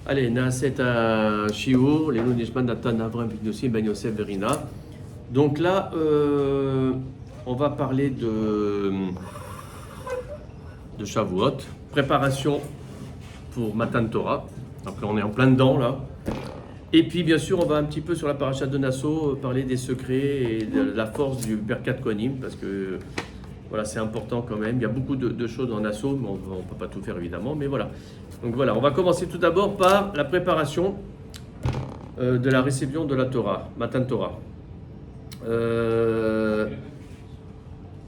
Allez, Naaset à Shiur, les Nishman Nathan Avram Vignosim Ben Yosef Verina. Donc là, on va parler de Shavuot, préparation pour Matan Torah. Donc là, on est en plein dedans là. Et puis bien sûr, on va un petit peu sur la paracha de Nassau parler des secrets et de la force du Birkat Kohanim parce que voilà, c'est important quand même. Il y a beaucoup de choses en Nassau, mais on ne peut pas tout faire évidemment. Mais voilà. Donc voilà, on va commencer tout d'abord par la préparation de la réception de la Torah, Matan Torah.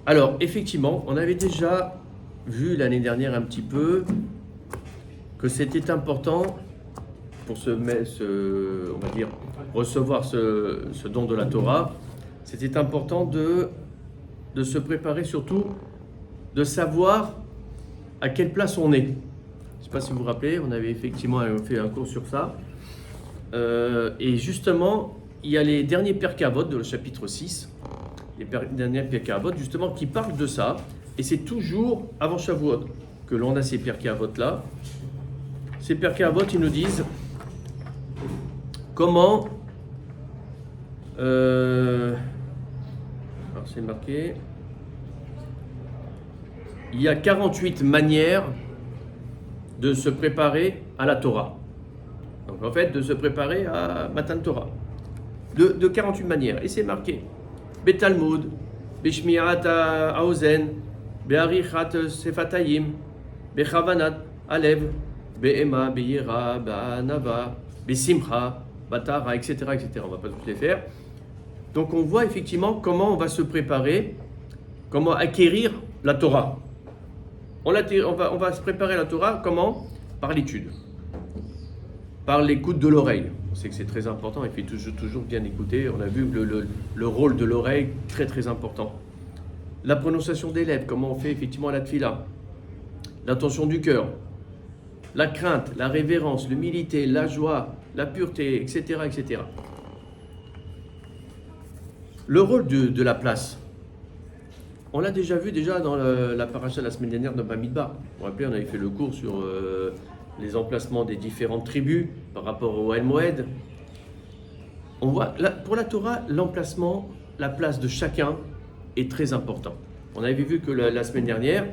Alors, effectivement, on avait déjà vu l'année dernière un petit peu que c'était important pour on va dire, recevoir ce don de la Torah. C'était important de se préparer, surtout de savoir à quelle place on est. Je ne sais pas si vous vous rappelez, on avait effectivement fait un cours sur ça. Et justement, il y a les derniers Pirkei Avot de le chapitre 6, les derniers Pirkei Avot, justement, qui parlent de ça. Et c'est toujours avant Shavuot que l'on a ces Pirkei Avot là. Ces Pirkei Avot, ils nous disent comment. Alors c'est marqué. Il y a 48 manières de se préparer à la Torah. Donc en fait, de se préparer à Matan Torah. De 48 manières. Et c'est marqué. Betalmud, Bishmirat Haozen, Be'arichat Sefatayim, Bechavanat Alev, Be'ema, Be'yira, Be'anava, Be'simcha, Batara, etc., etc. On ne va pas tous les faire. Donc on voit effectivement comment on va se préparer, comment acquérir la Torah. On va se préparer à la Torah, comment? Par l'étude, par l'écoute de l'oreille. On sait que c'est très important, il faut toujours bien écouter. On a vu le rôle de l'oreille, très très important. La prononciation des lèvres, comment on fait effectivement la tfila. L'attention du cœur, la crainte, la révérence, l'humilité, la joie, la pureté, etc., etc. Le rôle de la place. On l'a déjà vu dans la paracha la semaine dernière de Bamidbar. Vous vous rappelez, on avait fait le cours sur les emplacements des différentes tribus par rapport au El Moed. On voit, pour la Torah, l'emplacement, la place de chacun est très important. On avait vu que la semaine dernière,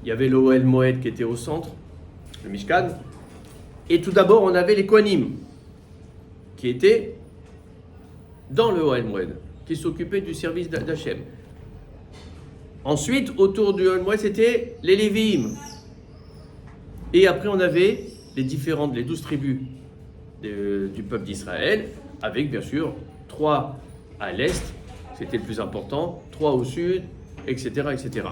il y avait le El Moed qui était au centre, le Mishkan. Et tout d'abord, on avait les Kohanim qui étaient dans le El Moed, qui s'occupaient du service d'Hachem. Ensuite, autour du El Moed, c'était les Lévi'im. Et après, on avait les 12 tribus du peuple d'Israël, avec bien sûr 3 à l'est, c'était le plus important, 3 au sud, etc., etc.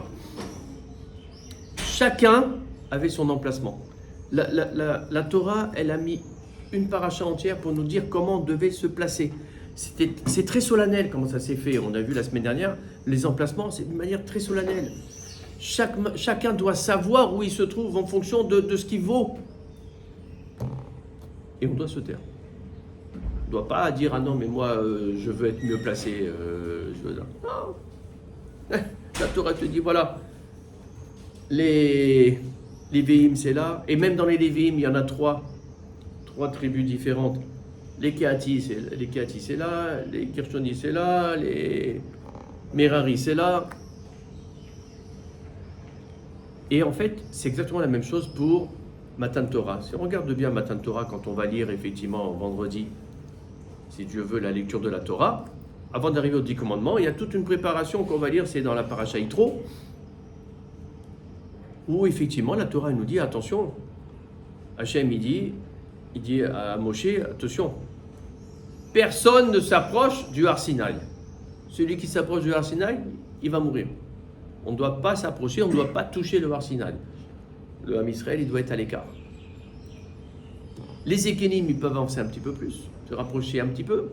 Chacun avait son emplacement. La Torah, elle a mis une paracha entière pour nous dire comment on devait se placer. C'est très solennel comment ça s'est fait. On a vu la semaine dernière, les emplacements, c'est d'une manière très solennelle. Chacun doit savoir où il se trouve en fonction de ce qu'il vaut. Et on doit se taire. On ne doit pas dire « Ah non, mais moi, je veux être mieux placé. Non. La Torah te dit, voilà, les Lévi'im, c'est là. Et même dans les Lévi'im, il y en a 3 tribus différentes. Les Kéhatis, c'est là, les Kirshoni, c'est là, les Merari, c'est là. Et en fait, c'est exactement la même chose pour Matan Torah. Si on regarde bien Matan Torah, quand on va lire effectivement vendredi, si Dieu veut, la lecture de la Torah, avant d'arriver aux 10 commandements, il y a toute une préparation qu'on va lire, c'est dans la paracha Yitro, où effectivement la Torah nous dit, attention, Hachem il dit à Moshe, attention, personne ne s'approche du Har Sinaï. Celui qui s'approche du Har Sinaï, il va mourir. On ne doit pas s'approcher, on ne doit pas toucher le Har Sinaï. Le Ham Israël, il doit être à l'écart. Les Ékénim, ils peuvent avancer un petit peu plus, se rapprocher un petit peu.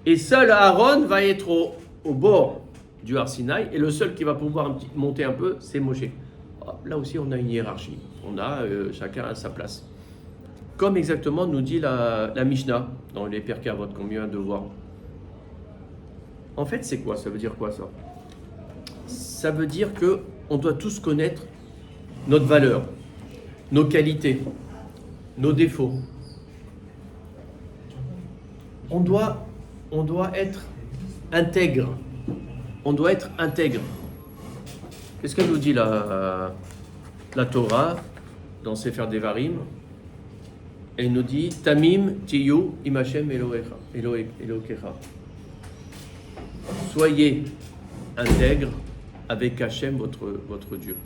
Et seul Aaron va être au bord du Har Sinaï, et le seul qui va pouvoir monter un peu, c'est Moshe. Là aussi, on a une hiérarchie. On a chacun à sa place. Comme exactement nous dit la Mishnah dans les Pirkei Avot qu'on vient de voir. En fait, c'est quoi? Ça veut dire quoi ça? Ça veut dire qu'on doit tous connaître notre valeur, nos qualités, nos défauts, on doit être intègre. On doit être intègre. Qu'est-ce qu'elle nous dit la Torah dans Sefer Devarim? Elle nous dit Tamim tiyu im Hashem Elokecha. Soyez intègre avec Hashem, votre Dieu.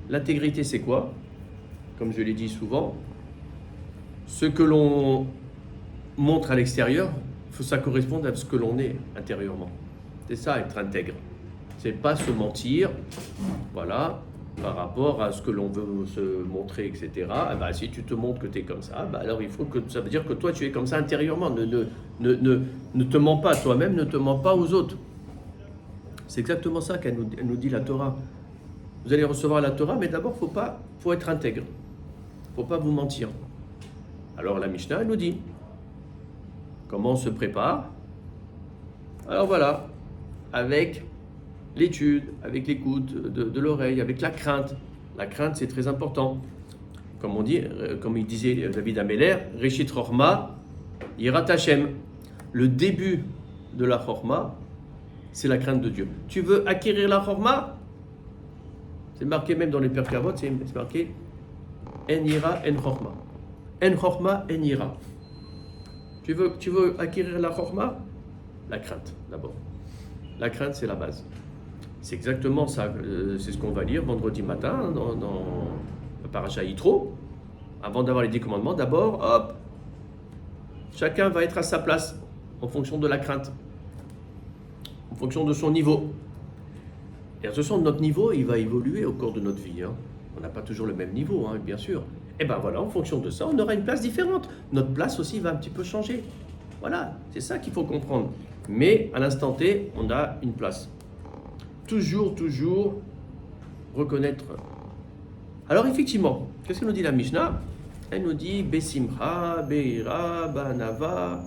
L'intégrité, c'est quoi? Comme je l'ai dit souvent, ce que l'on montre à l'extérieur, il faut que ça corresponde à ce que l'on est intérieurement. C'est ça, être intègre. C'est pas se mentir, voilà, par rapport à ce que l'on veut se montrer, etc. Eh ben, si tu te montres que tu es comme ça, ben alors il faut que ça veut dire que toi tu es comme ça intérieurement. Ne te mens pas toi-même, ne te mens pas aux autres. C'est exactement ça qu'elle nous dit la Torah. Vous allez recevoir la Torah, mais d'abord faut être intègre. Faut pas vous mentir. Alors la Mishnah elle nous dit comment on se prépare. Alors voilà, avec l'étude, avec l'écoute de l'oreille, avec la crainte. La crainte, c'est très important. Comme on dit, comme il disait David Ameller, Reshit Chorma, Yirat Hashem. Le début de la Chorma, c'est la crainte de Dieu. Tu veux acquérir la Chorma? C'est marqué même dans les Pirkei Avot, c'est marqué En Yira, En Chorma. En Chorma, En Yira. Tu veux acquérir la Chorma? La crainte, d'abord. La crainte, c'est la base. C'est exactement ça, c'est ce qu'on va lire vendredi matin dans le Parashat Yitro. Avant d'avoir les 10 commandements, d'abord, hop, chacun va être à sa place en fonction de la crainte, en fonction de son niveau. Et attention, notre niveau, il va évoluer au cours de notre vie. Hein. On n'a pas toujours le même niveau, hein, bien sûr. Et bien voilà, en fonction de ça, on aura une place différente. Notre place aussi va un petit peu changer. Voilà, c'est ça qu'il faut comprendre. Mais à l'instant T, on a une place. Toujours reconnaître. Alors effectivement, qu'est-ce que nous dit la Mishnah? Elle nous dit Besimcha, Beira, Banava,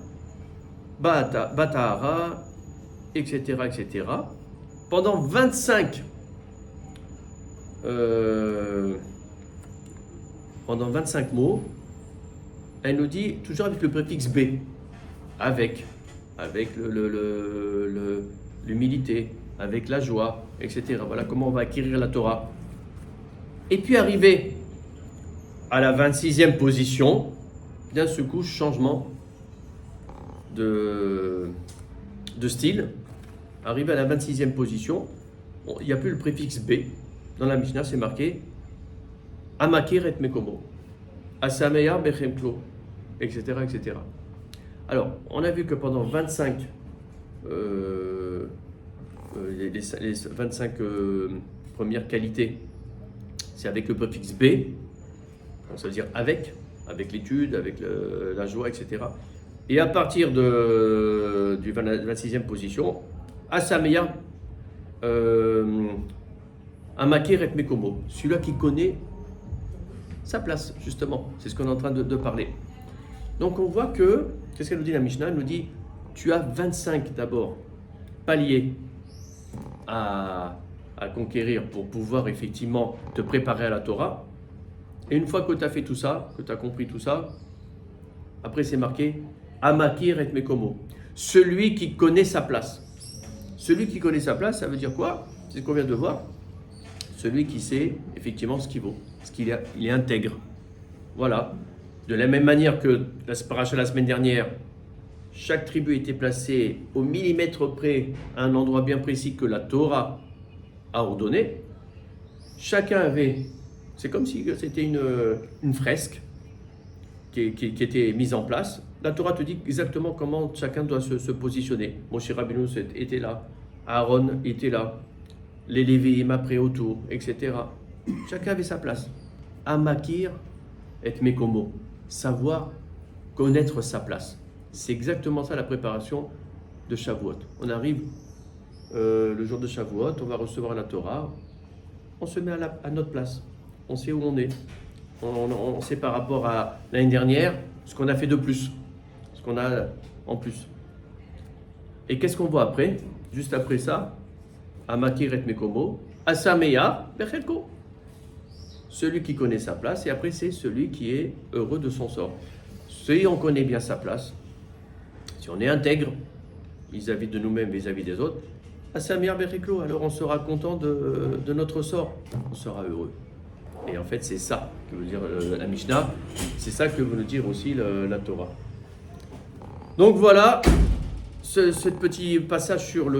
Batahara, etc., etc. Pendant 25 mots, elle nous dit toujours avec le préfixe B, avec l'humilité, avec la joie, etc. Voilà comment on va acquérir la Torah. Et puis arriver à la 26e position, d'un seul coup, changement de style. Arrivé à la 26e position, il n'y a plus le préfixe B. Dans la Mishnah, c'est marqué Amakir et Mekomo, Asameya Bechemklo, etc., etc. Alors, on a vu que pendant 25 les 25 premières qualités, c'est avec le préfixe B, ça veut dire avec l'étude, avec la joie, etc. Et à partir du 26e position, Asameya Amakir et Mekomo, celui-là qui connaît sa place, justement. C'est ce qu'on est en train de parler. Donc on voit que, qu'est-ce qu'elle nous dit la Mishnah? Elle nous dit, tu as 25 d'abord paliers à conquérir pour pouvoir effectivement te préparer à la Torah. Et une fois que tu as fait tout ça, que tu as compris tout ça, après c'est marqué Amakir et Mekomo, celui qui connaît sa place. Celui qui connaît sa place, ça veut dire quoi? C'est ce qu'on vient de voir. Celui qui sait effectivement ce qu'il vaut, il est intègre. Voilà. De la même manière que la paracha la semaine dernière, chaque tribu était placée au millimètre près à un endroit bien précis que la Torah a ordonné. Chacun avait, c'est comme si c'était une fresque qui était mise en place. La Torah te dit exactement comment chacun doit se positionner. Moshe Rabbeinu était là, Aaron était là, les Lévi'im après autour, etc. Chacun avait sa place. Amakir et Mekomo, savoir connaître sa place. C'est exactement ça la préparation de Shavuot. On arrive le jour de Shavuot, on va recevoir la Torah, on se met à notre place, on sait où on est. On sait par rapport à l'année dernière ce qu'on a fait de plus, ce qu'on a en plus. Et qu'est-ce qu'on voit après? Juste après ça, Amakir et Mekomo, Asameya Bechelko. Celui qui connaît sa place, et après c'est celui qui est heureux de son sort. Si on connaît bien sa place, Si on est intègre vis-à-vis de nous-mêmes, vis-à-vis des autres, Samir Beriklo, alors on sera content de notre sort, on sera heureux. Et en fait, c'est ça que veut dire la Mishnah, c'est ça que veut dire aussi la Torah. Donc voilà, ce petit passage sur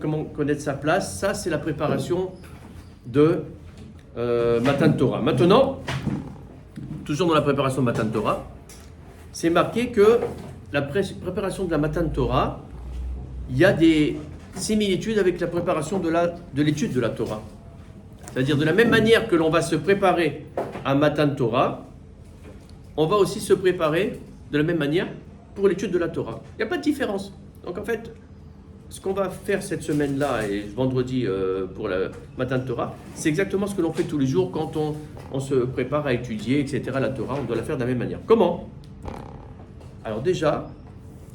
comment connaître sa place, ça c'est la préparation de Matan Torah. Maintenant, toujours dans la préparation de Matan Torah, c'est marqué que la préparation de la Matan Torah, il y a des similitudes avec la préparation de l'étude de la Torah. C'est-à-dire de la même manière que l'on va se préparer à Matan Torah, on va aussi se préparer de la même manière pour l'étude de la Torah. Il n'y a pas de différence. Donc en fait, ce qu'on va faire cette semaine-là et vendredi pour la Matan Torah, c'est exactement ce que l'on fait tous les jours quand on se prépare à étudier, etc. La Torah, on doit la faire de la même manière. Comment ? Alors déjà,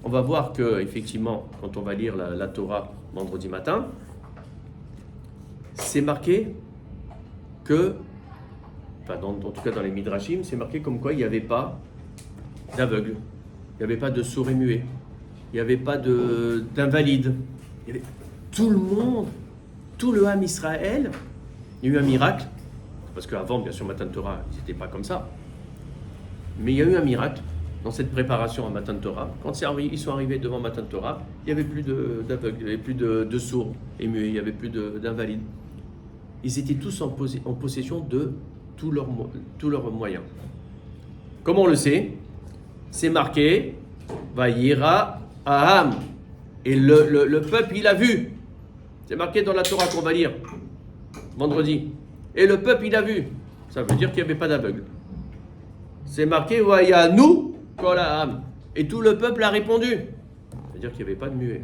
on va voir que effectivement, quand on va lire la Torah vendredi matin, c'est marqué que, enfin en tout cas dans les Midrashim, c'est marqué comme quoi il n'y avait pas d'aveugles, il n'y avait pas de sourds et muets, il n'y avait pas d'invalides. Tout le monde, tout le Ham Israël, il y a eu un miracle, parce qu'avant, bien sûr, Matan Torah, ils n'étaient pas comme ça, mais il y a eu un miracle dans cette préparation à Matan Torah. Quand ils sont arrivés devant Matan Torah, il n'y avait plus d'aveugles, il n'y avait plus de sourds et muets, il n'y avait plus d'invalides. Ils étaient tous en possession de tous leurs moyens. Comment on le sait ? C'est marqué Vayira Aham. Et le peuple, il a vu. C'est marqué dans la Torah qu'on va lire vendredi. Et le peuple, il a vu. Ça veut dire qu'il n'y avait pas d'aveugle. C'est marqué Vayanu Kol Aham. Et tout le peuple a répondu. Ça veut dire qu'il n'y avait pas de muet.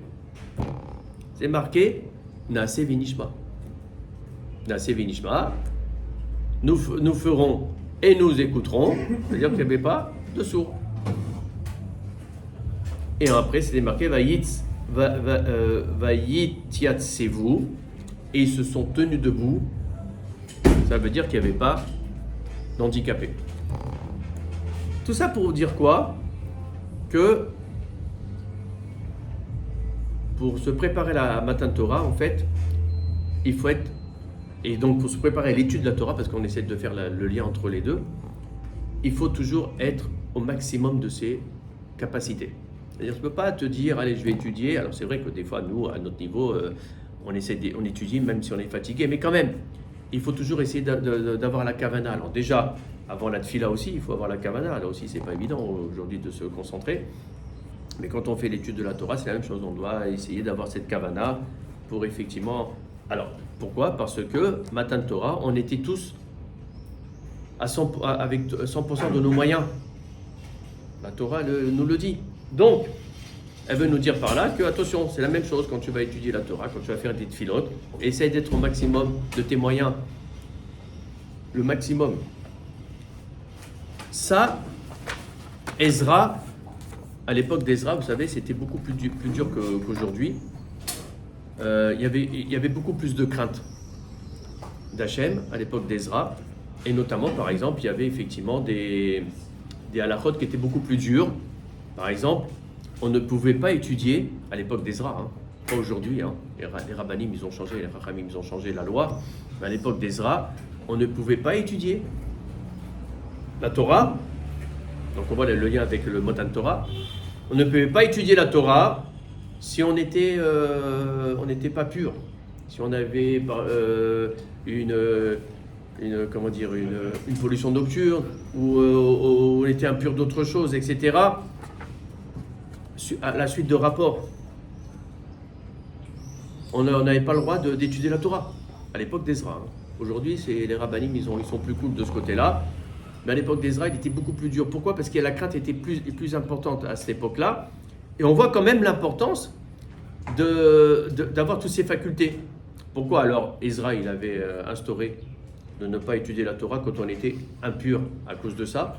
C'est marqué Naaseh Vinishma. Naaseh Vinishma. Nous ferons et nous écouterons. C'est-à-dire qu'il n'y avait pas de sourds. Et après, c'était marqué Vayitiatsevu, et ils se sont tenus debout. Ça veut dire qu'il n'y avait pas d'handicapés. Tout ça pour vous dire quoi ? Que pour se préparer à la Matan Torah, en fait, il faut être. Et donc pour se préparer à l'étude de la Torah, parce qu'on essaie de faire le lien entre les deux, il faut toujours être au maximum de ses capacités. C'est-à-dire, tu ne peux pas te dire, allez, je vais étudier. Alors, c'est vrai que des fois, nous, à notre niveau, on étudie même si on est fatigué. Mais quand même, il faut toujours essayer d'avoir la kavana. Alors déjà, avant la tfila aussi, il faut avoir la kavana. Là aussi, c'est pas évident aujourd'hui de se concentrer. Mais quand on fait l'étude de la Torah, c'est la même chose. On doit essayer d'avoir cette kavana pour effectivement... Alors, pourquoi ? Parce que, Matan Torah, on était tous avec 100% de nos moyens. La Torah nous le dit. Donc, elle veut nous dire par là que, attention, c'est la même chose quand tu vas étudier la Torah, quand tu vas faire des tfilotes, essaye d'être au maximum de tes moyens. Le maximum. Ça, Ezra, à l'époque d'Ezra, vous savez, c'était beaucoup plus dur qu'aujourd'hui. Il y avait beaucoup plus de crainte d'Hachem à l'époque d'Ezra, et notamment, par exemple, il y avait effectivement des halachot qui étaient beaucoup plus durs. Par exemple, on ne pouvait pas étudier à l'époque d'Ezra, pas aujourd'hui. Les rabbanim, ils ont changé, les rachamim, ils ont changé la loi. Mais à l'époque d'Ezra, on ne pouvait pas étudier la Torah. Donc on voit le lien avec le Matan Torah. On ne pouvait pas étudier la Torah si on n'était pas pur, si on avait une pollution nocturne, ou on était impur d'autre chose, etc. À la suite de rapports, on n'avait pas le droit d'étudier la Torah à l'époque d'Ezra. Aujourd'hui, les rabbanim, ils sont plus cool de ce côté-là. Mais à l'époque d'Ezra, il était beaucoup plus dur. Pourquoi ? Parce que la crainte était plus importante à cette époque-là. Et on voit quand même l'importance d'avoir toutes ces facultés. Pourquoi alors Ezra, il avait instauré de ne pas étudier la Torah quand on était impur à cause de ça ?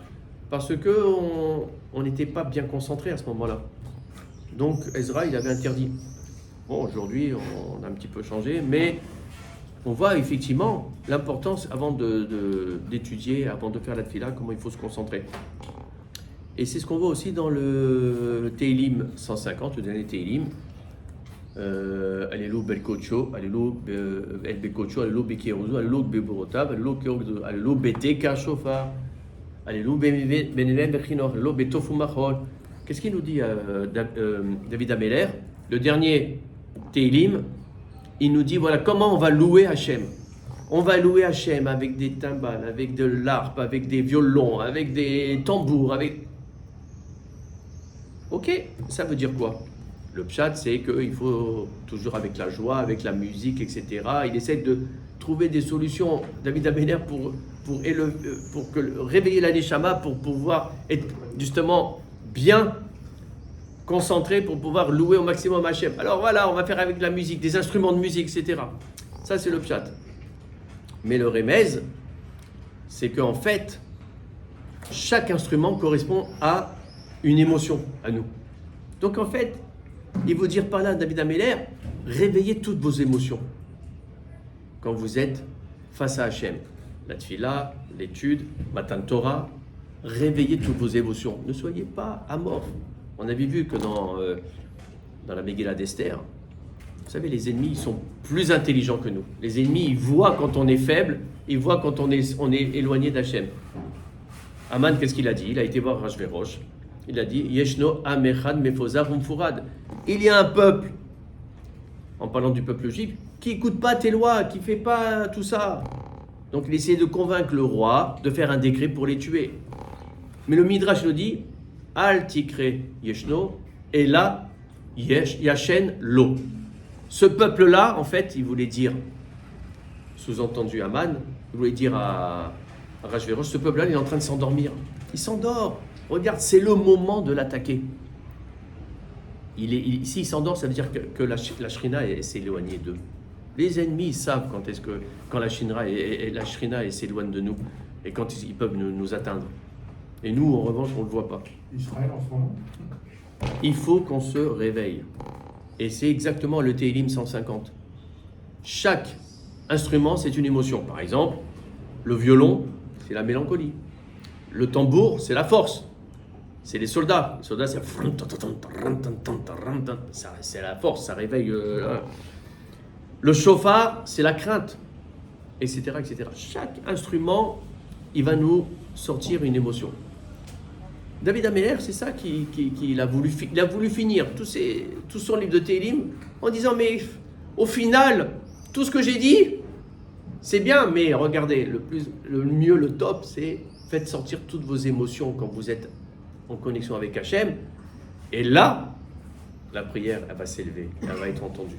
Parce qu'on n'était pas bien concentré à ce moment-là. Donc Ezra, il avait interdit. Bon, aujourd'hui, on a un petit peu changé, mais on voit effectivement l'importance avant d'étudier, avant de faire la tfila, comment il faut se concentrer. Et c'est ce qu'on voit aussi dans le Teilim 150, le dernier Teilim. Allélo Belkocho, Allélo El Bekocho, Allélo Bekerozo, Allélo Beborotav, Allélo Kerozo, Allélo Beteka Shofar, Allélo Benevem Bechinor, Allélo Betofumachol. Qu'est-ce qu'il nous dit David Ameller? Le dernier Teilim, il nous dit voilà comment on va louer Hachem. On va louer Hachem avec des timbales, avec de l'harpe, avec des violons, avec des tambours, avec. Ok, ça veut dire quoi? Le pshat, c'est qu'il faut toujours avec la joie, avec la musique, etc. Il essaie de trouver des solutions, David Ameller, pour réveiller la neshama, pour pouvoir être justement bien concentré, pour pouvoir louer au maximum Hachem. Alors voilà, on va faire avec la musique, des instruments de musique, etc. Ça, c'est le pshat. Mais le remez, c'est qu'en fait, chaque instrument correspond à une émotion, à nous. Donc en fait, il veut dire par là, David Ameller, réveillez toutes vos émotions quand vous êtes face à Hachem. La tfila, l'étude, Matan Torah, réveillez toutes vos émotions. Ne soyez pas amorphes. On avait vu que dans la Megillah d'Esther, vous savez, les ennemis, ils sont plus intelligents que nous. Les ennemis, ils voient quand on est faible, ils voient quand on est éloigné d'Hachem. Aman, qu'est-ce qu'il a dit? Il a été voir Rashverosh. Il a dit Yeshno Amechad Mefozar Umfurad. Il y a un peuple, en parlant du peuple juif, qui n'écoute pas tes lois, qui ne fait pas tout ça. Donc il essayait de convaincre le roi de faire un décret pour les tuer. Mais le Midrash nous dit Al Tikre Yeshno, et là, Yachen Lo. Ce peuple-là, en fait, il voulait dire, sous-entendu Aman, il voulait dire à Rashverosh, ce peuple-là, il est en train de s'endormir. Il s'endort. Regarde, c'est le moment de l'attaquer. S'il s'endort, ça veut dire que la Shrina s'est éloignée d'eux. Les ennemis ils savent quand la Shrina s'éloigne de nous et quand ils peuvent nous atteindre. Et nous, en revanche, on ne le voit pas. Israël en ce moment. Il faut qu'on se réveille. Et c'est exactement le Teilim 150. Chaque instrument, c'est une émotion. Par exemple, le violon, c'est la mélancolie. Le tambour, c'est la force. C'est les soldats. Les soldats, c'est la force, ça réveille. Le chauffard, c'est la crainte, etc., etc. Chaque instrument, il va nous sortir une émotion. David Ameller, c'est ça qu'il a voulu. Il a voulu finir tout son livre de Télim en disant mais au final, tout ce que j'ai dit, c'est bien, mais regardez, le mieux, le top, c'est faites sortir toutes vos émotions quand vous êtes en connexion avec Hachem, et là, la prière, elle va s'élever, elle va être entendue.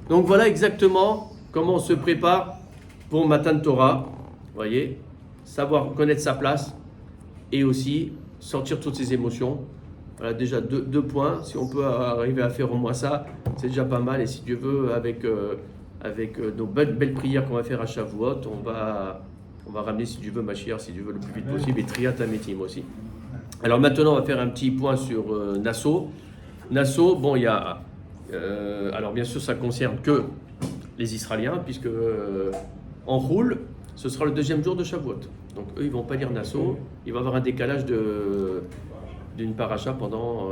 Donc voilà exactement comment on se prépare pour Matan Torah, vous voyez, savoir connaître sa place, et aussi sortir toutes ses émotions. Voilà déjà deux points, si on peut arriver à faire au moins ça, c'est déjà pas mal, et si Dieu veut, avec nos belles prières qu'on va faire à Shavuot, on va ramener, si Dieu veut, Mashiach, si Dieu veut, le plus vite possible, et Triat Ametim aussi. Alors maintenant, on va faire un petit point sur Nassau. Nassau, bon, il y a... alors bien sûr, ça concerne que les Israéliens, puisque en roule, ce sera le deuxième jour de Shavuot. Donc eux, ils ne vont pas lire Nassau. Il va y avoir un décalage d'une paracha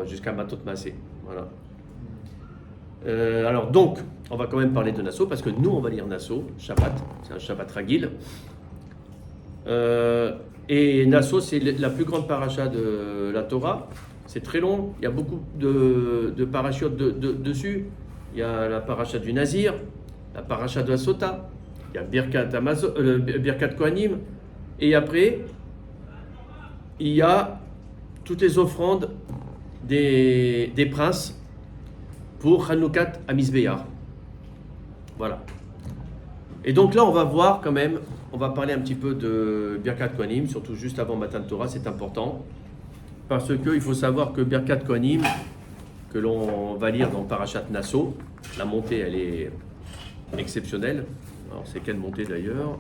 jusqu'à Matot Massé. Voilà. Alors donc, on va quand même parler de Nassau, parce que nous, on va lire Nassau, Shabbat, c'est un Shabbat Ragil. Et Nassau, c'est la plus grande paracha de la Torah. C'est très long, il y a beaucoup de parachutes dessus. Il y a la paracha du Nazir, la paracha de la Sota, il y a Birkat Kohanim, et après, il y a toutes les offrandes des princes pour Hanoukat Amizbeyar. Voilà. Et donc là, on va voir quand même, on va parler un petit peu de Birkat Kohanim, surtout juste avant Matan Torah, c'est important. Parce qu'il faut savoir que Birkat Kohanim, que l'on va lire dans Parashat Nassau, la montée, elle est exceptionnelle. Alors, c'est quelle montée d'ailleurs?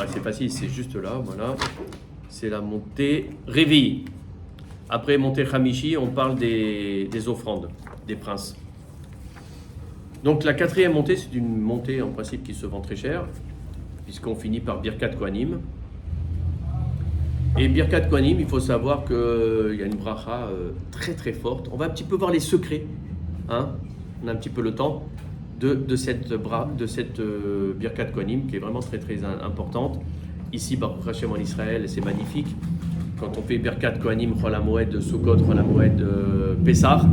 C'est facile, c'est juste là, voilà. C'est la montée Révi. Après montée Hamishi, on parle des offrandes, des princes. Donc la quatrième montée, c'est une montée en principe qui se vend très cher, puisqu'on finit par Birkat Kohanim. Et Birkat Kohanim, il faut savoir qu'il y a une bracha très très forte. On va un petit peu voir les secrets, hein, on a un petit peu le temps, de cette Birkat Kohanim, qui est vraiment très très importante. Ici, Baruch Hashem en Israël, c'est magnifique. Quand on fait Birkat Kohanim, Chol HaMoed Sukkot, Chol HaMoed Pessah,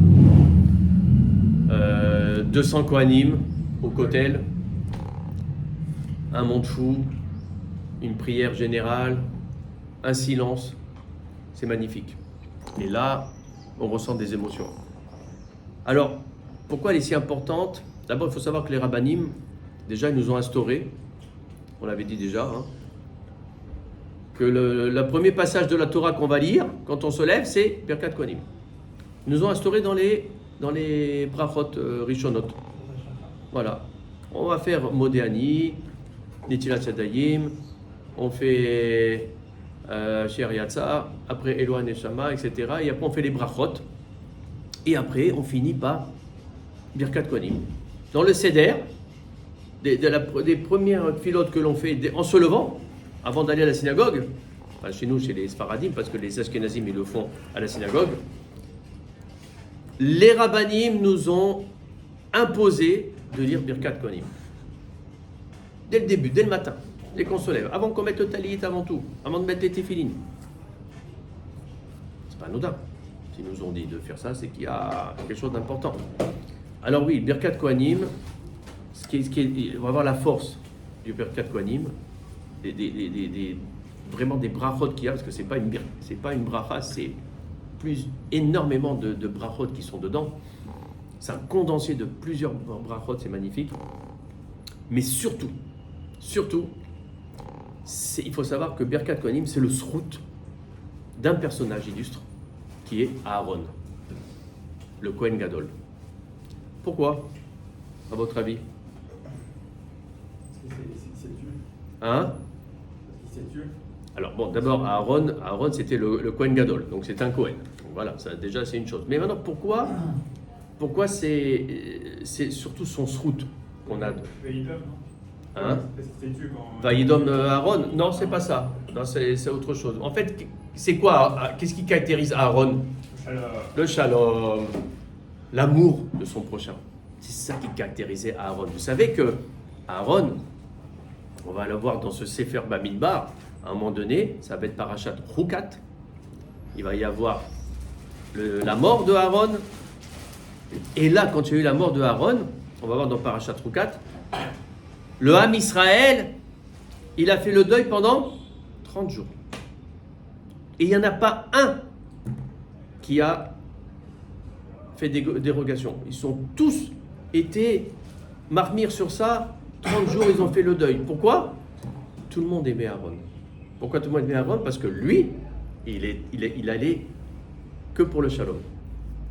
200 Kohanim au Kotel, un Mondchou, une prière générale, un silence, c'est magnifique. Et là, on ressent des émotions. Alors, pourquoi elle est si importante? D'abord, il faut savoir que les rabbanim, déjà, ils nous ont instauré, on l'avait dit déjà, hein, que le premier passage de la Torah qu'on va lire, quand on se lève, c'est Birkat Kohanim. Ils nous ont instauré dans les brachot rishonot. Voilà. On va faire Modéani, Netilat Yadayim, on fait Shir Yatsa, après Eloah Neshama, etc. Et après on fait les brachot. Et après on finit par Birkat Kohanim. Dans le Seder, des premières filotes que l'on fait en se levant, avant d'aller à la synagogue, enfin chez nous, chez les Sfaradim, parce que les Ashkenazim ils le font à la synagogue, les rabbanim nous ont imposé de lire Birkat Kohanim. Dès le début, dès le matin, dès qu'on se lève, avant qu'on mette le talit avant tout, avant de mettre les téphilines. C'est pas anodin. S'ils nous ont dit de faire ça, c'est qu'il y a quelque chose d'important. Alors oui, Birkat Kohanim, on va voir la force du Birkat Kohanim, vraiment des brachot qu'il y a, parce que c'est pas une bracha, c'est énormément de brachot qui sont dedans. C'est un condensé de plusieurs brachot, c'est magnifique. Mais surtout, il faut savoir que Birkat Kohanim, c'est le srout d'un personnage illustre qui est Aaron, le Kohen Gadol. Pourquoi, à votre avis? C'est Dieu. Hein? C'est Dieu. Alors bon, d'abord Aaron c'était le Kohen Gadol, donc c'est un Kohen. Donc, voilà, ça déjà c'est une chose. Mais maintenant pourquoi c'est surtout son srout qu'on a? Vaïdom, non? Hein? Parce que c'est Dieu quand. Vaïdom Aaron? Non, c'est pas ça. Non, c'est autre chose. En fait, c'est quoi? Qu'est-ce qui caractérise Aaron? Le shalom, l'amour de son prochain. C'est ça qui caractérisait Aaron. Vous savez que Aaron, on va le voir dans ce Sefer Bamidbar, à un moment donné, ça va être Parashat Chukat. Il va y avoir la mort de Aaron. Et là, quand il y a eu la mort de Aaron, on va voir dans Parashat Chukat, le Ham Israël, il a fait le deuil pendant 30 jours. Et il n'y en a pas un qui a fait des dérogations. Ils ont tous été marmire sur ça. 30 jours, ils ont fait le deuil. Pourquoi? Tout le monde aimait Aaron. Pourquoi tout le monde aimait Aaron? Parce que lui, il allait que pour le shalom.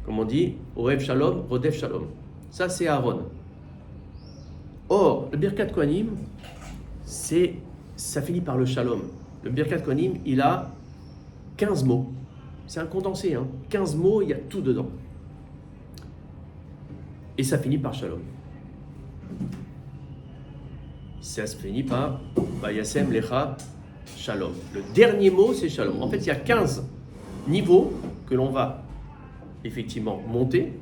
Comme on dit, Oev Shalom, Rodef Shalom. Ça, c'est Aaron. Or, le Birkat Kohanim, ça finit par le shalom. Le Birkat Kohanim, il a 15 mots. C'est un condensé, hein. 15 mots, il y a tout dedans. Et ça finit par shalom. Ça se finit par Vayasem Lecha Shalom. Le dernier mot, c'est shalom. En fait, il y a 15 niveaux que l'on va effectivement monter.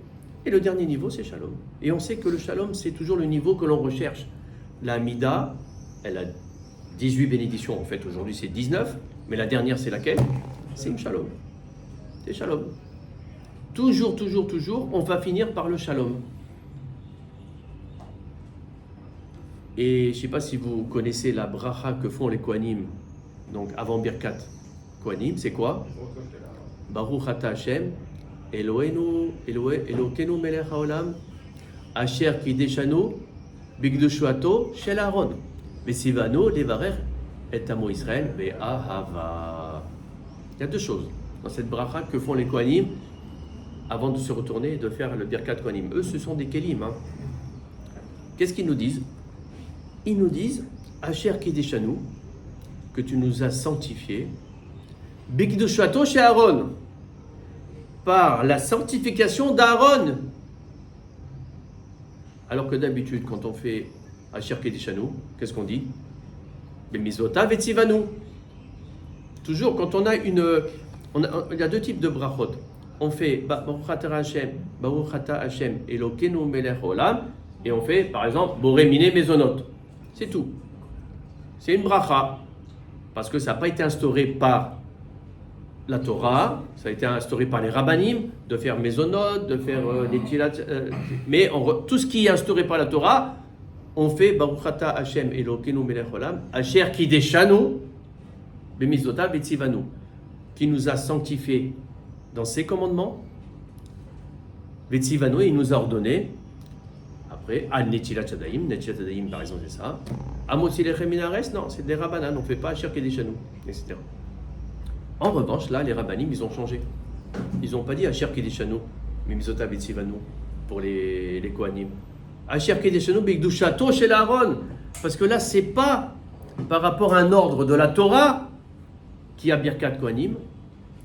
Et le dernier niveau, c'est shalom. Et on sait que le shalom, c'est toujours le niveau que l'on recherche. La Mida, elle a 18 bénédictions. En fait, aujourd'hui, c'est 19. Mais la dernière, c'est laquelle? C'est une shalom. C'est shalom. Toujours, on va finir par le shalom. Et je ne sais pas si vous connaissez la bracha que font les Kohanim, donc avant Birkat Kohanim, c'est quoi? Baruch ata Hashem, Elokeinu melech haolam, asher kideshanu, bigdushuato shel Aaron, vesivano levarer et amo Israël ve'ahava. Il y a deux choses dans cette bracha que font les Kohanim avant de se retourner et de faire le Birkat Kohanim. Eux, ce sont des Kélim. Hein. Qu'est-ce qu'ils nous disent? Ils nous disent, Asher Kideshanu, que tu nous as sanctifiés, Bikdushato chez Aaron, par la sanctification d'Aaron. Alors que d'habitude, quand on fait Asher Kedishanu, qu'est-ce qu'on dit? Bemizota Vetsivanu. Toujours, quand on a il y a deux types de brachot. On fait Baruch Ata Hashem, Baruch Ata Hashem, Elokeinu Melech Olam, et on fait, par exemple, Boré Miné Mezonot. C'est tout. C'est une bracha, parce que ça n'a pas été instauré par la Torah, ça a été instauré par les rabbanim, de faire Mezonot, de faire Netilat, mais tout ce qui est instauré par la Torah, on fait Baruch Ata Hashem, Elokeinu Melech Olam, Asher Kideshanu, Bemizota Betsivanu, qui nous a sanctifiés dans ses commandements. Betsivanu, il nous a ordonné, après, à Netilat Yadayim, Netilat Yadayim par exemple, c'est ça. Amotzi Lechem Minares, non, c'est des rabbanan, on ne fait pas Asher Kedeshanu, etc. En revanche, là, les rabbanim, ils ont changé. Ils n'ont pas dit Asher Kedeshanu, Mimzota Betsivanu, pour les Kohanim. Asher Kedeshanu, Bigdushato chez Aaron. Parce que là, c'est pas par rapport à un ordre de la Torah qui a Birkat Kohanim.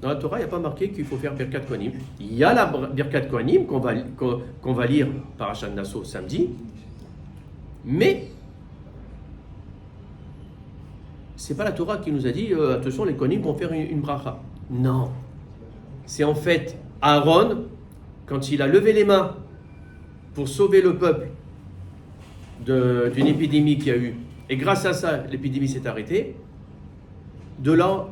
Dans la Torah, il n'y a pas marqué qu'il faut faire Birkat Kohanim. Il y a la Birkat Kohanim qu'on va lire par Parashat Naso samedi, mais c'est pas la Torah qui nous a dit attention, les Kohanim vont faire une bracha. Non, c'est en fait Aaron, quand il a levé les mains pour sauver le peuple d'une épidémie qu'il y a eu, et grâce à ça, l'épidémie s'est arrêtée. De là,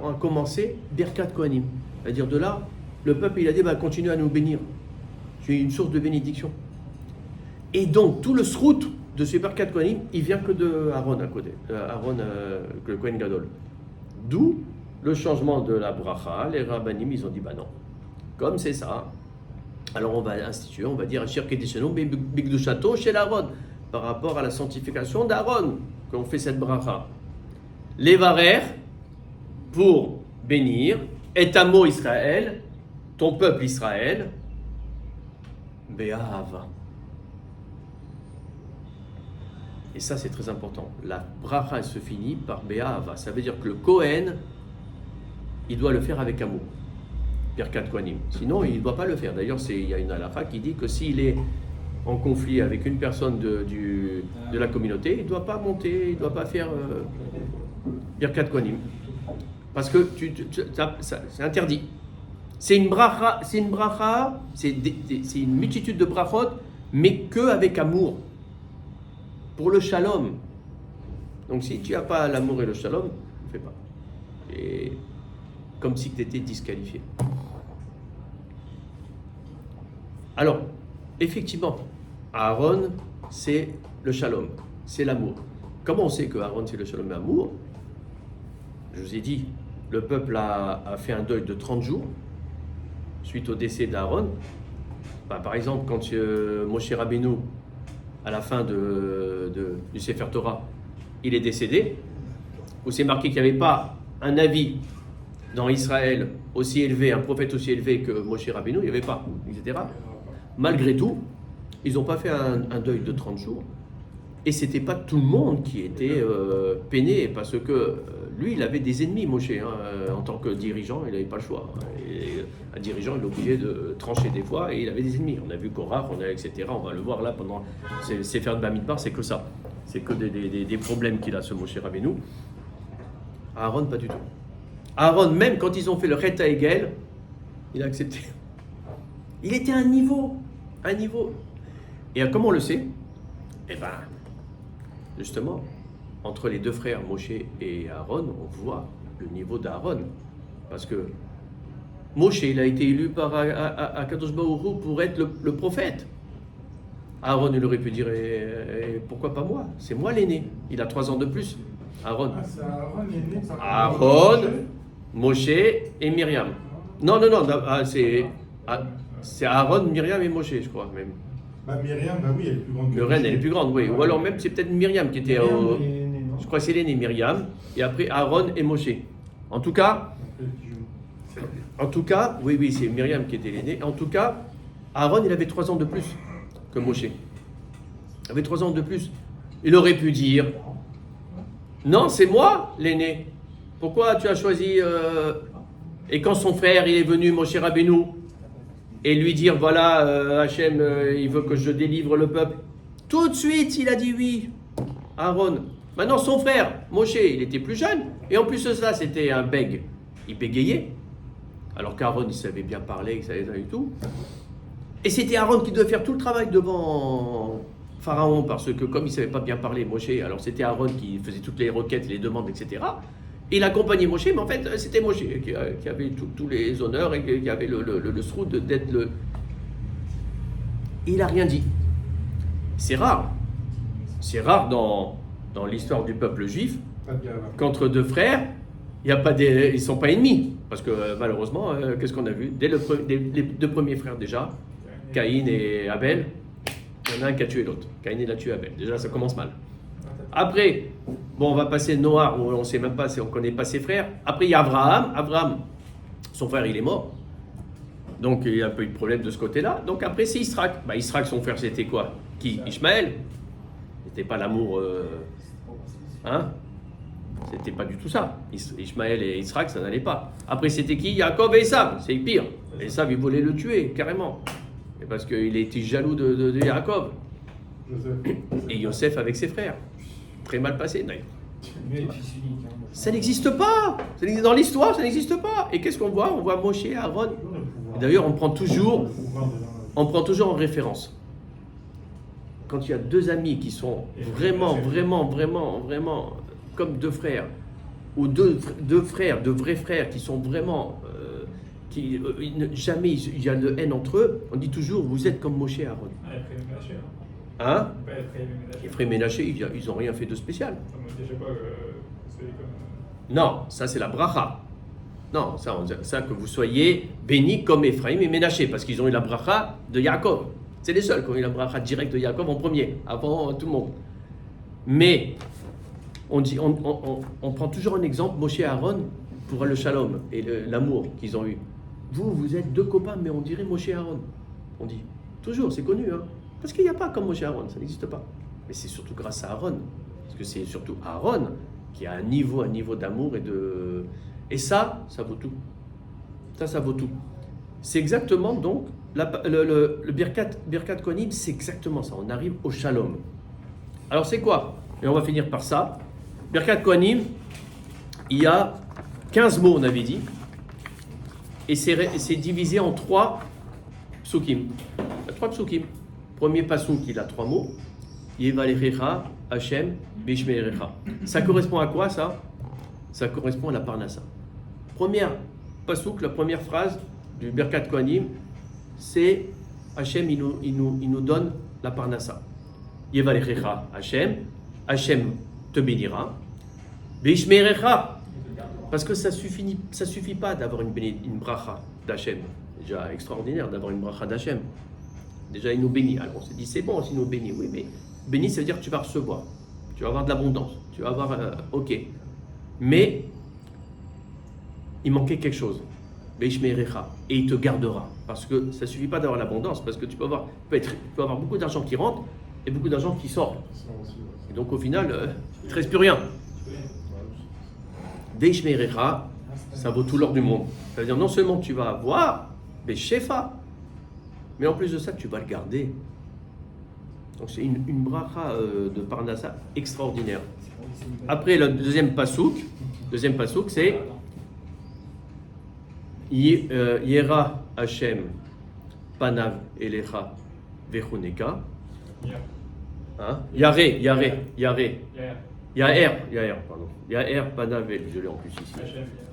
on a commencé Birkat Kohanim. C'est-à-dire de là, le peuple, il a dit, continue à nous bénir. C'est une source de bénédiction. Et donc, tout le srout de ce Birkat Kohanim, il vient que de Aaron à côté. Aaron, le Kohen Gadol. D'où le changement de la bracha. Les rabbanim, ils ont dit, non. Comme c'est ça, alors on va instituer, on va dire, Asher Kedeshanu Bigdushato chez Aaron, par rapport à la sanctification d'Aaron, qu'on fait cette bracha. Les varer, pour bénir, et Amo Israël, ton peuple Israël, Be'ahava. Et ça, c'est très important. La bracha, elle se finit par Be'ahava. Ça veut dire que le Kohen, il doit le faire avec amour. Birkat Kohanim. Sinon, il ne doit pas le faire. D'ailleurs, il y a une halakha qui dit que s'il est en conflit avec une personne de la communauté, il ne doit pas monter, il ne doit pas faire Birkat Kohanim. Parce que c'est interdit. C'est une bracha, c'est une multitude de brachot, mais qu'avec amour. Pour le shalom. Donc si tu n'as pas l'amour et le shalom, ne fais pas. Et comme si tu étais disqualifié. Alors, effectivement, Aaron, c'est le shalom, c'est l'amour. Comment on sait que Aaron, c'est le shalom et l'amour? Je vous ai dit, le peuple a fait un deuil de 30 jours suite au décès d'Aaron. Par exemple, quand Moshe Rabbeinu, à la fin du Sefer Torah, il est décédé, où c'est marqué qu'il n'y avait pas un avis dans Israël aussi élevé, un prophète aussi élevé que Moshe Rabbeinu, il n'y avait pas, etc. Malgré tout, ils n'ont pas fait un deuil de 30 jours. Et ce n'était pas tout le monde qui était peiné, parce que lui, il avait des ennemis, Moshe. En tant que dirigeant, il n'avait pas le choix. Et un dirigeant, il est obligé de trancher des fois, et il avait des ennemis. On a vu Korach, etc. On va le voir là pendant ces fers de Bamidbar, c'est que ça. C'est que des problèmes qu'il a, ce Moshe Rabbeinu. Aaron, pas du tout. Aaron, même quand ils ont fait le Chet HaEgel, il a accepté. Il était à un niveau. Et comment on le sait? Eh bien, justement, entre les deux frères, Moshe et Aaron, on voit le niveau d'Aaron. Parce que Moshe, il a été élu par Akadosh Baruch Hu pour être le prophète. Aaron, il aurait pu dire, pourquoi pas moi? C'est moi l'aîné. Il a 3 ans de plus. Aaron. C'est Aaron l'aîné. Aaron, Moshe et Myriam. Non, c'est Aaron, Myriam et Moshe, je crois même. Myriam, oui, elle est plus grande que Moshe. Elle est plus grande, oui. Ou alors même, c'est peut-être Myriam qui était au... Je crois que c'est l'aîné, Myriam. Et après, Aaron et Moshe. En tout cas, oui, c'est Myriam qui était l'aîné. En tout cas, Aaron, il avait 3 ans de plus que Moshe. Il avait 3 ans de plus. Il aurait pu dire, non, c'est moi l'aîné. Pourquoi tu as choisi... Et quand son frère il est venu, Moshe Rabbeinu, et lui dire voilà, Hachem, il veut que je délivre le peuple. Tout de suite, il a dit oui. Aaron. Maintenant, son frère, Moshe, il était plus jeune, et en plus de ça, c'était un bègue. Il bégayait, alors qu'Aaron, il savait bien parler, il savait rien du tout. Et c'était Aaron qui devait faire tout le travail devant Pharaon, parce que comme il ne savait pas bien parler, Moshe, alors c'était Aaron qui faisait toutes les requêtes, les demandes, etc. Et il accompagnait Moshe, mais en fait, c'était Moshe qui avait tous les honneurs et qui avait le sroud d'être le... Et il n'a rien dit. C'est rare. C'est rare dans l'histoire du peuple juif qu'entre deux frères, ils ne sont pas ennemis. Parce que malheureusement, qu'est-ce qu'on a vu? Dès les deux premiers frères déjà, Caïn et Abel, il y en a un qui a tué l'autre. Caïn il a tué Abel. Déjà, ça commence mal. Après, bon, on va passer Noah, où on ne sait même pas, on ne connaît pas ses frères. Après, il y a Abraham. Abraham, son frère, il est mort. Donc, il y a un peu eu de problème de ce côté-là. Donc, après, c'est Israël. Israël, son frère, c'était quoi? Qui? Ishmaël. C'était pas l'amour... Hein? C'était pas du tout ça. Ishmaël et Israël, ça n'allait pas. Après, c'était qui? Jacob et Esav. C'est pire. Esav, il voulait le tuer, carrément. Et parce qu'il était jaloux de Jacob. Et Yosef avec ses frères. Très mal passé, d'ailleurs. Ça n'existe pas. Dans l'histoire, ça n'existe pas. Et qu'est-ce qu'on voit? On voit Moshe, Aaron. Et d'ailleurs, on prend toujours en référence. Quand il y a deux amis qui sont vraiment comme deux frères, ou deux frères, deux vrais frères qui sont vraiment, jamais il y a de haine entre eux, on dit toujours vous êtes comme Moshe et Aaron. Hein? Ephraim et Ménaché, ils n'ont rien fait de spécial. Non, ça c'est la bracha. Non, ça que vous soyez bénis comme Ephraim et Ménaché, parce qu'ils ont eu la bracha de Yaakov. C'est les seuls qui ont eu la bracha directe de Yaakov en premier, avant tout le monde. Mais on prend toujours un exemple, Moshe et Aaron, pour le shalom et l'amour qu'ils ont eu. Vous êtes deux copains, mais on dirait Moshe et Aaron. On dit, toujours, c'est connu, hein. Parce qu'il n'y a pas comme Moshe et Aaron, ça n'existe pas. Mais c'est surtout grâce à Aaron. Parce que c'est surtout Aaron qui a un niveau d'amour et ça vaut tout. Ça vaut tout. C'est exactement donc, le Birkat Kohanim, c'est exactement ça. On arrive au shalom. Alors c'est quoi? Et on va finir par ça. Birkat Kohanim, il y a 15 mots, on avait dit. Et c'est divisé en 3 psukim. Il y a 3 psukim. Premier pasuk, il a 3 mots. Yevalechecha, Hashem, Bishmerecha. Ça correspond à quoi ça? Ça correspond à la Parnassa. Première pasuk, la première phrase du Birkat Kohanim, c'est Hashem, il nous donne la Parnassa. Yevalechecha, Hashem te bénira. Bishmerecha. Parce que ça suffit pas d'avoir une bracha d'Hachem. Déjà extraordinaire d'avoir une bracha d'Hachem. Déjà, il nous bénit. Alors, on s'est dit, c'est bon s'il nous bénit. Oui, mais béni, ça veut dire que tu vas recevoir. Tu vas avoir de l'abondance. Tu vas avoir... ok. Mais, il manquait quelque chose. Et il te gardera. Parce que ça ne suffit pas d'avoir l'abondance. Parce que tu peux avoir beaucoup d'argent qui rentre et beaucoup d'argent qui sort. Et donc, au final, il ne te reste plus rien. Deishmerecha, ça vaut tout l'or du monde. Ça veut dire, non seulement tu vas avoir, mais Shefa. Mais en plus de ça, tu vas le garder. Donc c'est une bracha de Parnassa extraordinaire. Après le deuxième pasouk, c'est Yera Hashem Panav Elecha Vechuneka. Yaher, pardon. Yaher Panav, je l'ai en plus ici.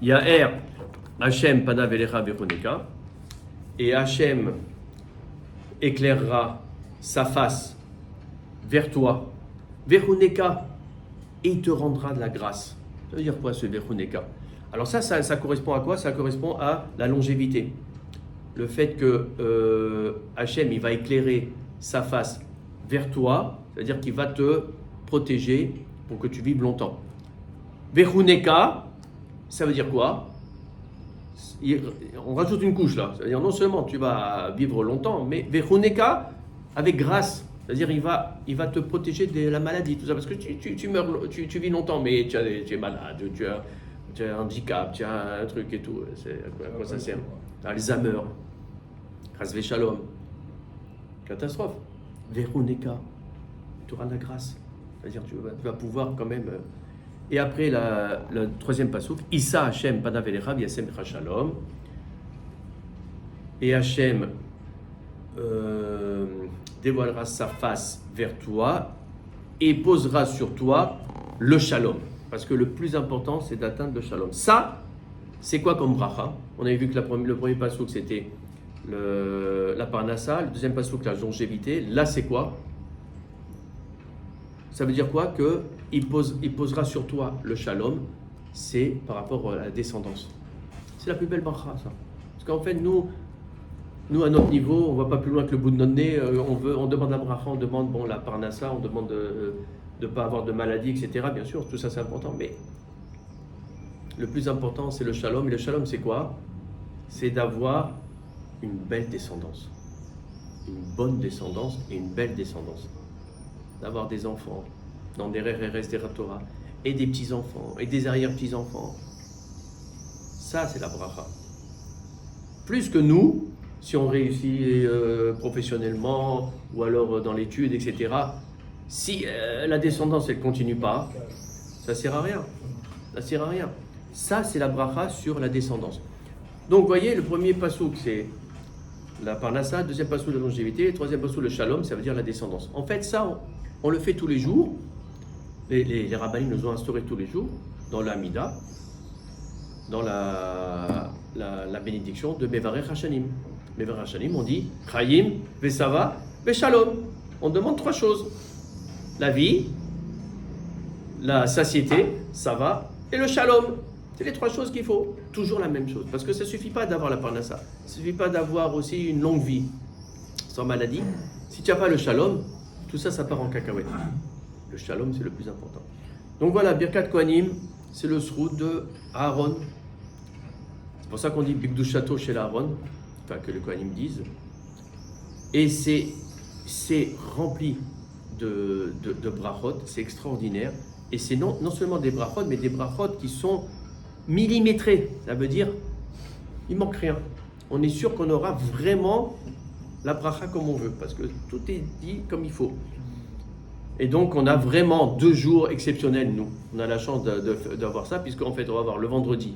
Yaher Hashem Panav Elecha Vechuneka. Et Hashem éclairera sa face vers toi, Vechuneka, et il te rendra de la grâce. Ça veut dire quoi ce Vechuneka? Alors ça correspond à quoi? Ça correspond à la longévité. Le fait que Hachem, il va éclairer sa face vers toi, c'est-à-dire qu'il va te protéger pour que tu vives longtemps. Vechuneka, ça veut dire quoi? On rajoute une couche là, c'est-à-dire non seulement tu vas vivre longtemps, mais Vechuneka avec grâce, c'est-à-dire il va te protéger de la maladie, tout ça, parce que tu meurs, tu vis longtemps, mais tu es malade, tu as un handicap, tu as un truc et tout, à quoi ça sert? Alzheimer, Chas Shalom. Catastrophe. Véroneka, tu auras de la grâce. C'est-à-dire tu vas pouvoir quand même. Et après le troisième passouk, Issa Hashem Panav Yasem Shalom. Et Hashem dévoilera sa face vers toi et posera sur toi le shalom. Parce que le plus important, c'est d'atteindre le shalom. Ça, c'est quoi comme bracha? On avait vu que le premier passouk, c'était la parnassa, le deuxième passouk, la longévité. Là, c'est quoi? Ça veut dire quoi? Il posera sur toi le shalom, c'est par rapport à la descendance. C'est la plus belle bracha, ça. Parce qu'en fait, nous, à notre niveau, on ne va pas plus loin que le bout de notre nez. On demande la bracha, on demande la parnassa, on demande de ne pas avoir de maladie, etc. Bien sûr, tout ça c'est important, mais le plus important c'est le shalom. Et le shalom c'est quoi? C'est d'avoir une belle descendance, une bonne descendance et une belle descendance. D'avoir des enfants dans des RRS, des Torah, et des petits-enfants, et des arrière-petits-enfants. Ça c'est la bracha. Plus que nous, si on réussit professionnellement ou alors dans l'étude, etc. Si la descendance elle continue pas, ça sert à rien. Ça sert à rien. Ça c'est la bracha sur la descendance. Donc vous voyez, le premier passouk c'est la parnassa, le deuxième passouk la longévité, le troisième passouk le shalom, ça veut dire la descendance. En fait ça on le fait tous les jours. Les rabbinim nous ont instauré tous les jours dans l'Amida, dans la bénédiction de Mevarech Hashanim. Mevarech Hashanim, on dit Chaim, Vesava, Veshalom. On demande trois choses: la vie, la satiété, Sava, et le Shalom. C'est les trois choses qu'il faut. Toujours la même chose. Parce que ça ne suffit pas d'avoir la parnassa. Ça ne suffit pas d'avoir aussi une longue vie sans maladie. Si tu n'as pas le Shalom, tout ça, ça part en cacahuète. Le Shalom, c'est le plus important. Donc voilà, Birkat Kohanim, c'est le sroud de Aaron. C'est pour ça qu'on dit Bigdushato chez l'Aaron, enfin que les Kohanim disent. Et c'est rempli de brachot, c'est extraordinaire. Et c'est non seulement des brachot, mais des brachot qui sont millimétrés. Ça veut dire, il manque rien. On est sûr qu'on aura vraiment la bracha comme on veut, parce que tout est dit comme il faut. Et donc on a vraiment 2 jours exceptionnels, nous. On a la chance d'avoir ça, puisqu'en fait on va avoir le vendredi,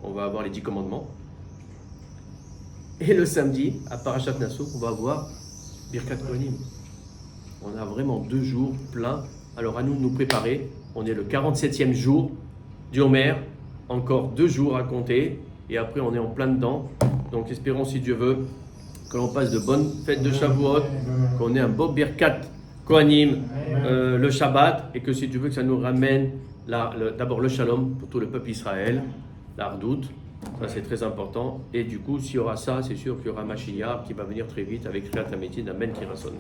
on va avoir les 10 commandements. Et le samedi, à Parashat Nassau, on va avoir Birkat Kohanim. On a vraiment 2 jours pleins. Alors à nous de nous préparer. On est le 47e jour du Homer. Encore 2 jours à compter. Et après on est en plein dedans. Donc espérons, si Dieu veut, que l'on passe de bonnes fêtes de Shavuot, qu'on ait un beau Birkat Kohanim le Shabbat, et que si Dieu veut que ça nous ramène d'abord le Shalom pour tout le peuple Israël, la Ardout, ça c'est très important. Et du coup, s'il y aura ça, c'est sûr qu'il y aura Mashiach qui va venir très vite avec Kriyat HaMetim, Amen qui résonne.